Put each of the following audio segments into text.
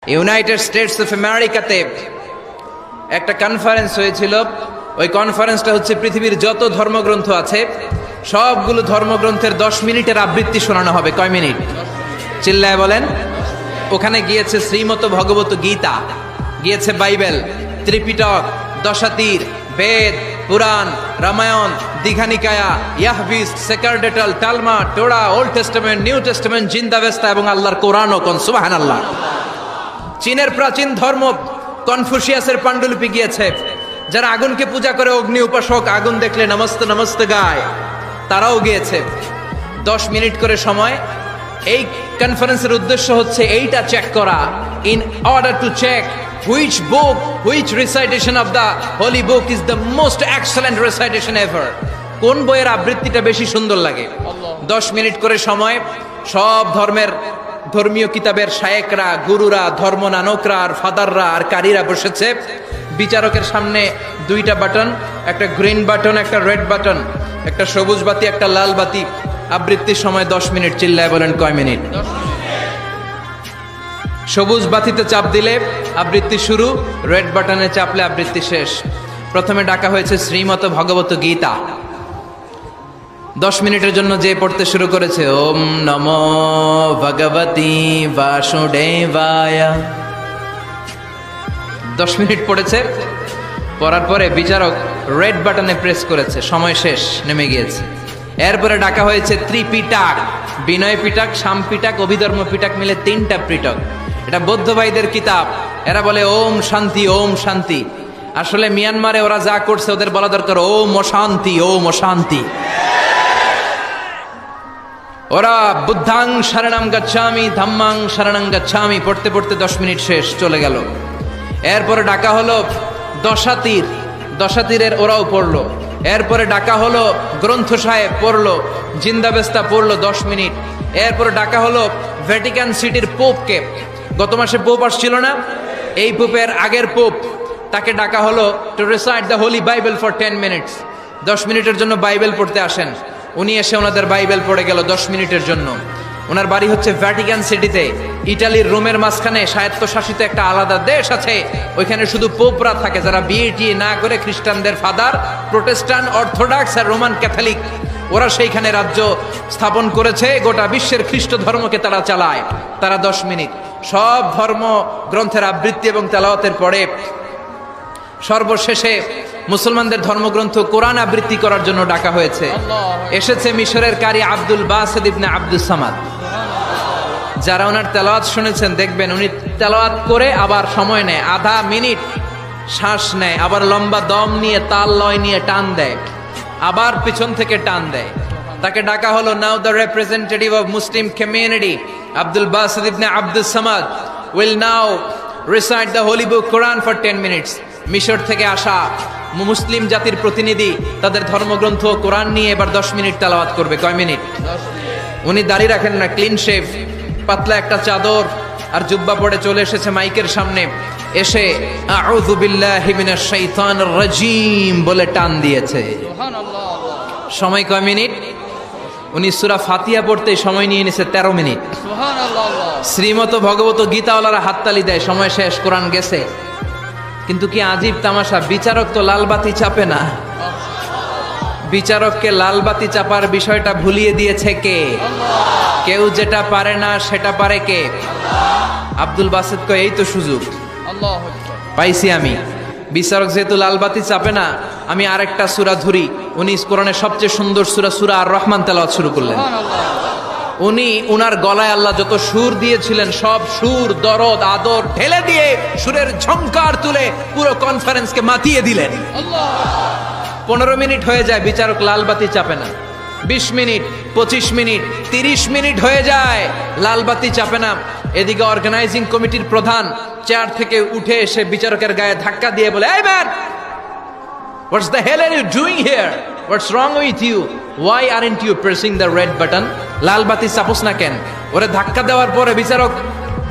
United states of আমেরিকাতে একটা conference হয়েছিল। ওই কনফারেন্সটা হচ্ছে পৃথিবীর যত ধর্মগ্রন্থ আছে সবগুলো ধর্মগ্রন্থের 10 মিনিটের আবৃত্তি শোনানো হবে। কয় মিনিট? চিল্লায় বলেন। ওখানে গিয়েছে শ্রীমত ভগবত গীতা, গিয়েছে বাইবেল, ত্রিপিটক, দশাতীর, বেদ, পুরাণ, রামায়ণ, দীঘানিকায়া, ইয়াহবিস, সেকারডেটাল, টালমা, Torah, old testament, new testament, জিন্দাবেস্তা এবং আল্লাহর কোরআনও। কোন সুবহানাল্লাহ। চীনের প্রাচীন ধর্ম কনফুসিয়াসের পাণ্ডুলিপি গিয়েছে। যারা আগুনকে পূজা করে, অগ্নি উপাসক, আগুন দেখলে নমস্তে নমস্তে গায়, তারাও গিয়েছে। 10 মিনিট করে সময়। এই কনফারেন্সের উদ্দেশ্য হচ্ছে এইটা চেক করা, in order to check which book, which recitation of the holy book is the most excellent recitation ever. কোন বইয়ের আবৃত্তিটা বেশি সুন্দর লাগে। 10 মিনিট করে সময়। সব ধর্মের ধর্মীয় কিতাবের শায়েকরা, গুরুরা, ধর্মনানকরা আর ফাদাররা আর কারীরা বসেছে। বিচারকের সামনে 2টা বাটন, একটা গ্রিন বাটন, একটা রেড বাটন, একটা সবুজ বাতি, একটা লাল বাতি। আবৃত্তির সময় 10 মিনিট। চিল্লায় বলেন কয় মিনিট? সবুজ বাতিতে চাপ দিলে আবৃত্তি শুরু, রেড বাটনে চাপলে আবৃত্তি শেষ। প্রথমে ডাকা হয়েছে শ্রীমত ভগবত গীতা। 10 মিনিটের জন্য যে পড়তে শুরু করেছে, ওম নমো ভগবতী বাসুদেবায়। 10 মিনিট পড়েছে। পড়ার পরে বিচারক রেড বাটনে প্রেস করেছে, সময় শেষ, নেমে গিয়েছে। এরপরে ডাকা হয়েছে ত্রিপিটক, বিনয় পিটক, শাম পিটক, অভিধর্ম পিটক মিলে 3টা পিটক। এটা বৌদ্ধ ভাইদের কিতাব। এরা বলে ওম শান্তি, ওম শান্তি। আসলে মিয়ানমারে ওরা যা করছে ওদের বলা দরকার ওম অশান্তি, ওম অশান্তি। ওরা বুদ্ধাং শরণং গচ্ছামি, ধাম্মাং শরণং গচ্ছামি পড়তে পড়তে 10 মিনিট শেষ, চলে গেল। এরপরে ডাকা হলো দশাতীর, দশাতীরের ওরাও পড়লো। এরপরে ডাকা হলো গ্রন্থ সাহেব, পড়লো। জিন্দাবেস্তা পড়লো 10 মিনিট। এরপরে ডাকা হলো ভ্যাটিকান সিটির পোপকে। গত মাসে পোপ আসছিল না? এই পোপের আগের পোপ, তাকে ডাকা হলো to recite the Holi Bible for 10 minutes. 10 মিনিটের জন্য বাইবেল পড়তে আসেন। উনি এসে ওনাদের বাইবেল পড়ে গেল 10 মিনিটের জন্য। ওনার বাড়ি হচ্ছে ভ্যাটিকান সিটিতে, ইটালির রোমের মাঝখানে স্বায়ত্তশাসিত একটা আলাদা দেশ আছে। ওইখানে শুধু পোপরা থাকে, যারা বিয়ে না করে খ্রিস্টানদের ফাদার, প্রোটেস্টান্ট, অর্থোডক্স আর রোমান ক্যাথলিক, ওরা সেইখানে রাজ্য স্থাপন করেছে। গোটা বিশ্বের খ্রিস্ট ধর্মকে তারা চালায়। তারা 10 মিনিট সব ধর্ম গ্রন্থের আবৃত্তি এবং তেলাওয়াতের পরে সর্বশেষে মুসলমানদের ধর্মগ্রন্থ কোরআন আবৃত্তি করার জন্য ডাকা হয়েছে। এসেছে মিশরের কারি Abdul Basit ibn Abdus Samad. যারা ওনার তেলাওয়াত শুনেছেন দেখবেন উনি তেলাওয়াত করে আবার সময় নেয়, আধা মিনিট শ্বাস নেয়, আবার লম্বা দম নিয়ে তাল লয় নিয়ে টান দেয়, আবার পিছন থেকে টান দেয়। তাকে ডাকা হলো now the representative of Muslim community Abdul Basit ibn Abdus Samad will now recite the holy book Quran for 10 minutes. মিশর থেকে আসা মুসলিম জাতির প্রতিনিধি তাদের ধর্মগ্রন্থ কোরআন নিয়ে এবার 10 মিনিট তেলাওয়াত করবে। কয় মিনিট? উনি দাড়ি রাখেন না, ক্লিন শেভ, পাতলা একটা চাদর আর জুব্বা পরে চলে এসেছে মাইকের সামনে। এসে আউযু বিল্লাহি মিনাশ শাইতানির রাজিম বলে টান দিয়েছে। সময় কয় মিনিট? উনি সূরা ফাতিহা পড়তে সময় নিয়ে নিয়েছে 13 মিনিট। শ্রীমত ভগবত গীতাওয়ালারা হাততালি দেয়, সময় শেষ, কোরআন গেছে। কিন্তু কি আজীব তামাশা, বিচারক তো লাল বাতি চাপে না। বিচারককে লাল বাতি চাপার বিষয়টা ভুলিয়ে দিয়েছে কে? কেউ যেটা পারে না সেটা পারে কে? আব্দুল বাসিত কয় এই তো সুযোগ পাইছি আমি। বিচারক যেহেতু লাল বাতি চাপে না, আমি আরেকটা সূরা ধরি। উনি কোরআনের সবচেয়ে সুন্দর সূরা, সূরা আর রহমান তেলাওয়াত শুরু করলেন। উনি উনার গলায় আল্লাহ যত সুর দিয়েছিলেন সব সুর, দরদ, আদর ঢেলে দিয়ে সুরের ঝংকার তুলে পুরো কনফারেন্সকে মাতিয়ে দিলেন। 15 মিনিট হয়ে যায়, বিচারক লাল বাতি চাপে না। 20 মিনিট, 25 মিনিট, 30 মিনিট হয়ে যায়, লাল বাতি চাপে না। এদিকে অর্গানাইজিং কমিটির প্রধান চেয়ার থেকে উঠে এসে বিচারকের গায়ে ধাক্কা দিয়ে বলে, এই man, what's the hell are you doing here? What's wrong with you? Why aren't you pressing the red button? লাল বাতি চাপোস না কেন? ওরে ধাক্কা দেওয়ার পরে বিচারক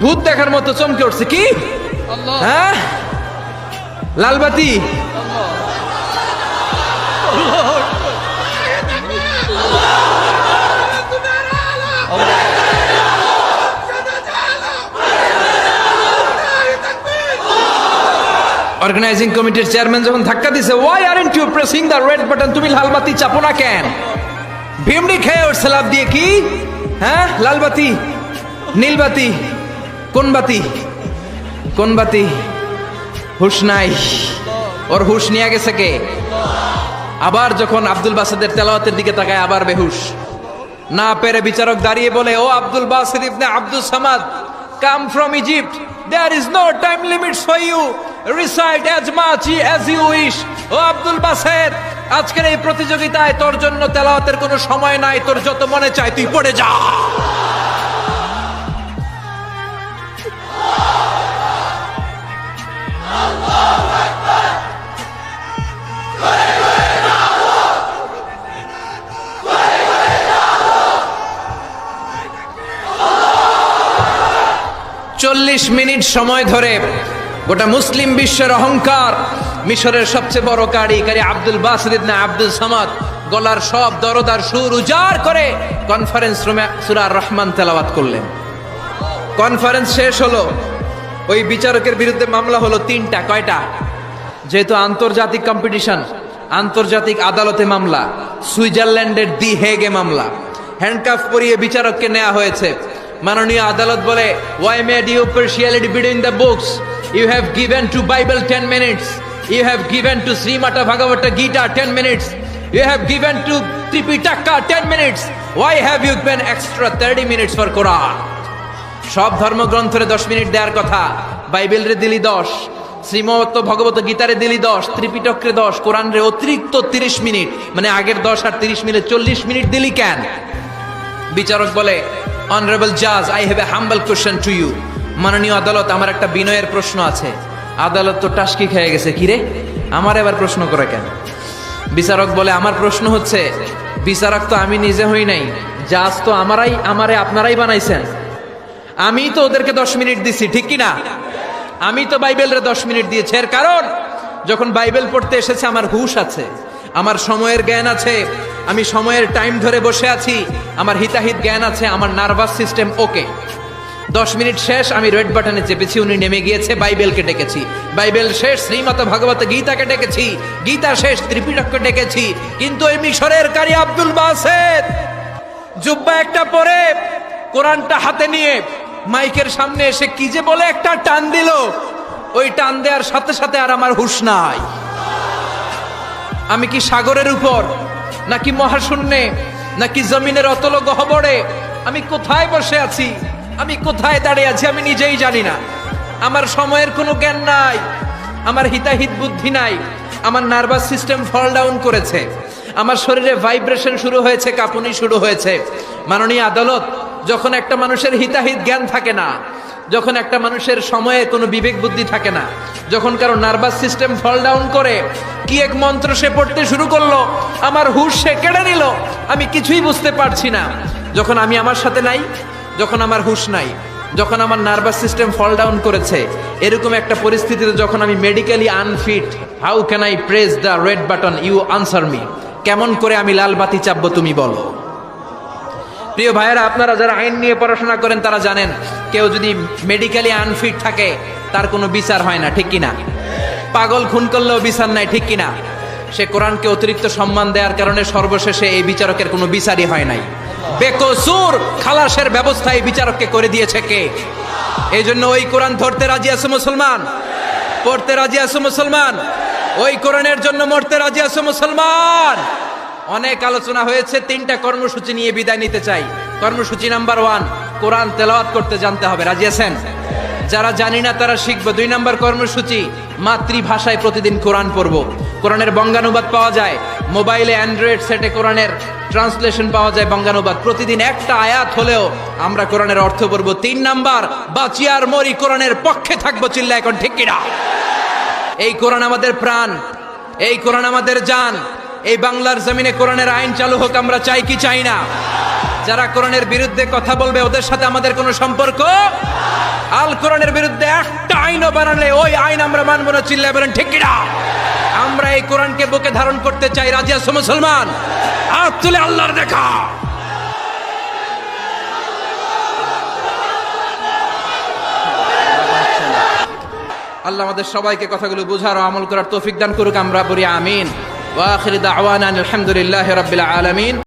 ভূত দেখার মতো চমকে উঠছে। কি? হ্যাঁ, লাল বাতি? অর্গানাইজিং কমিটির চেয়ারম্যান যখন ধাক্কা দিছে, why aren't you pressing the red button, তুমি লাল বাতি চাপো না কেন? ভিমড়ি খেয়ে ওর লাফ দিয়ে, কি হ্যাঁ লাল বাতি নীল বাতি, কোন বাতি কোন বাতি? হুশ নাই, ওর হুশ নিয়ে গেছে কে? আবার যখন আব্দুল বাসিদের তেলাওয়াতের দিকে তাকায় আবার বেহুশ। না পেরে বিচারক দাঁড়িয়ে বলে, ও Abdul Basid ibn Abdul Samad, come from Egypt, there is no time limits for you, recite as much as you wish. ও আব্দুল বাসিদ, আজকের এই প্রতিযোগিতায় তোর জন্য তেলাওয়াতের কোনো সময় নাই, তোর যত মনে চায় তুই পড়ে যা। চল্লিশ মিনিট সময় ধরে গোটা মুসলিম বিশ্বের অহংকার, মিশরের সবচেয়ে বড় কারি Abdul Basid ibn Abdul Samad গলার সব দরদার সুর উজাড় করে কনফারেন্স রুমে সূরা আর-রহমান তেলাওয়াত করলেন। কনফারেন্স শেষ হলো, ওই বিচারকের বিরুদ্ধে মামলা হলো তিনটা। কয়টা? যেহেতু আন্তর্জাতিক কম্পিটিশন, আন্তর্জাতিক আদালতে মামলা, সুইজারল্যান্ডের দি হেগে মামলা। হ্যান্ডকাফ পরিয়ে বিচারককে নেওয়া হয়েছে। মাননীয় আদালত বলে, why made you partiality between the books? You have given to Bible 10 minutes. You have given to Srimata Bhagavata Gita 10 minutes. You have given to Tripitaka 10 minutes. Why have you given extra 30 minutes for Quran? সব ধর্মগ্রন্থের 10 minute দেওয়ার কথা, বাইবেলরে দিলি 10, শ্রীমত ভগবত গীতারে দিলি 10, ত্রিপিটকরে 10, কোরআনরে অতিরিক্ত 30 minute, মানে আগের 10 আর 30 মিলে 40 minute দিলি কেন? বিচারক বলে, অনারেবল জাজ, I have a humble question to you. মাননীয় আদালত, আমার একটা বিনয়ের প্রশ্ন আছে। আদালত তো টাসকি খেয়ে গেছে, কিরে আমার এবার প্রশ্ন করে কেন? বিচারক বলে, আমার প্রশ্ন হচ্ছে, বিচারক তো আমি নিজে হই নাই, জাজ তো আমারে আপনারাই বানাইছেন। আমি তো ওদেরকে 10 মিনিট দিছি, ঠিক কিনা? আমি তো বাইবেলরে 10 মিনিট দিয়েছি। এর কারণ, যখন বাইবেল পড়তে এসেছে আমার হুশ আছে, আমার সময়ের জ্ঞান আছে, আমি সময়ের টাইম ধরে বসে আছি, আমার হিতাহিত জ্ঞান আছে, আমার নার্ভাস সিস্টেম ওকে। 10 মিনিট শেষ, আমি রেড বাটনে চেপেছি, উনি নেমে গিয়েছে, বাইবেলকে ডেকেছি, বাইবেল শেষ, শ্রীমত ভগবত গীতাকে ডেকেছি, গীতা শেষ, ত্রিপিটককে ডেকেছি। কিন্তু এই মিশরের কারি আব্দুল বাসিদ জুব্বা একটা পরে কোরআনটা হাতে নিয়ে মাইকের সামনে এসে কি যে বলে একটা টান দিল, ওই টান দেওয়ার সাথে সাথে আর আমার হুশ নাই। আমি কি সাগরের উপর, নাকি মহাশূন্যে, নাকি জমিনের অতল গহ্বরে? আমি কোথায় বসে আছি, আমি কোথায় দাঁড়িয়ে আছি, আমি নিজেই জানি না। আমার সময়ের কোনো জ্ঞান নাই, আমার হিতাহিত বুদ্ধি নাই, আমার নার্ভাস সিস্টেম ফল ডাউন করেছে, আমার শরীরে ভাইব্রেশন শুরু হয়েছে, কাঁপুনি শুরু হয়েছে। মাননীয় আদালত, যখন একটা মানুষের হিতাহিত জ্ঞান থাকে না, যখন একটা মানুষের সময়ে কোনো বিবেক বুদ্ধি থাকে না, যখন কারো নার্ভাস সিস্টেম ফল ডাউন করে, কি এক মন্ত্র সে পড়তে শুরু করলো, আমার হুশ সে কেড়ে নিল, আমি কিছুই বুঝতে পারছি না। যখন আমি আমার সাথে নাই, যখন আমার হুশ নাই, যখন আমার নার্ভাস সিস্টেম ফল ডাউন করেছে, এরকম একটা পরিস্থিতিতে যখন আমি medically unfit, how can I press the red button? You answer me. কেমন করে আমি লাল বাতি চাপবো তুমি বলো? প্রিয় ভাইয়েরা, আপনারা যারা আইন নিয়ে পড়াশোনা করেন তারা জানেন, কেউ যদি মেডিকেলি আনফিট থাকে তার কোনো বিচার হয় না, ঠিক কিনা? পাগল খুন করলেও বিচার নাই, ঠিক কিনা? সে কোরআনকে অতিরিক্ত সম্মান দেওয়ার কারণে সর্বশেষে এই বিচারকের কোনো বিচারই হয় নাই। বেকসুর খালাসের ব্যবস্থা এই বিচারককে করে দিয়েছে কে? এই জন্য ওই কোরআন ধরতে রাজি আছে মুসলমান, পড়তে রাজি আছে মুসলমান, ওই কোরআনের জন্য মরতে রাজি আছে মুসলমান। অনেক আলোচনা হয়েছে, 3টা কর্মসূচি নিয়ে বিদায় নিতে চাই। কর্মসূচি নাম্বার 1, কোরআন তেলাওয়াত করতে জানতে হবে, রাজি আছেন? যারা জানি না তারা শিখবো। 2 নম্বর কর্মসূচি, মাতৃভাষায় প্রতিদিন কোরআন পড়বো। কোরআনের বঙ্গানুবাদ পাওয়া যায় মোবাইলে, অ্যান্ড্রয়েড সেটে কোরআনের ট্রান্সলেশন পাওয়া যায়, বঙ্গানুবাদ। প্রতিদিন একটা আয়াত হলেও আমরা কোরআনের অর্থ পড়বো। 3 নাম্বার, বাঁচি আর মরি কোরআনের পক্ষে থাকবো, চিল্লা এখন ঠিক কিনা? এই কোরআন আমাদের প্রাণ, এই কোরআন আমাদের জান। এই বাংলার জমিনে কোরআনের আইন চালু হোক, আমরা চাই কি চাই না? যারা কোরআনের বিরুদ্ধে কথা বলবে ওদের সাথে আমাদের কোনো সম্পর্ক। আল কোরআনের বিরুদ্ধে একটা আইনও বানালে ওই আইন আমরা মানব না, চিল্লায় বলেন ঠিক কিনা? আমরা এই কোরআনকে বুকে ধারণ করতে চাই, রাজি আছো মুসলমান? হাত তুলে আল্লাহর দেখা। আল্লাহ আমাদের সবাইকে কথাগুলো বুঝার ও আমল করার তৌফিক দান করুক, আমরা বলি আমিন। ওয়া আখিরু দাওয়ানা আলহামদুলিল্লাহি রাব্বিল আলামিন।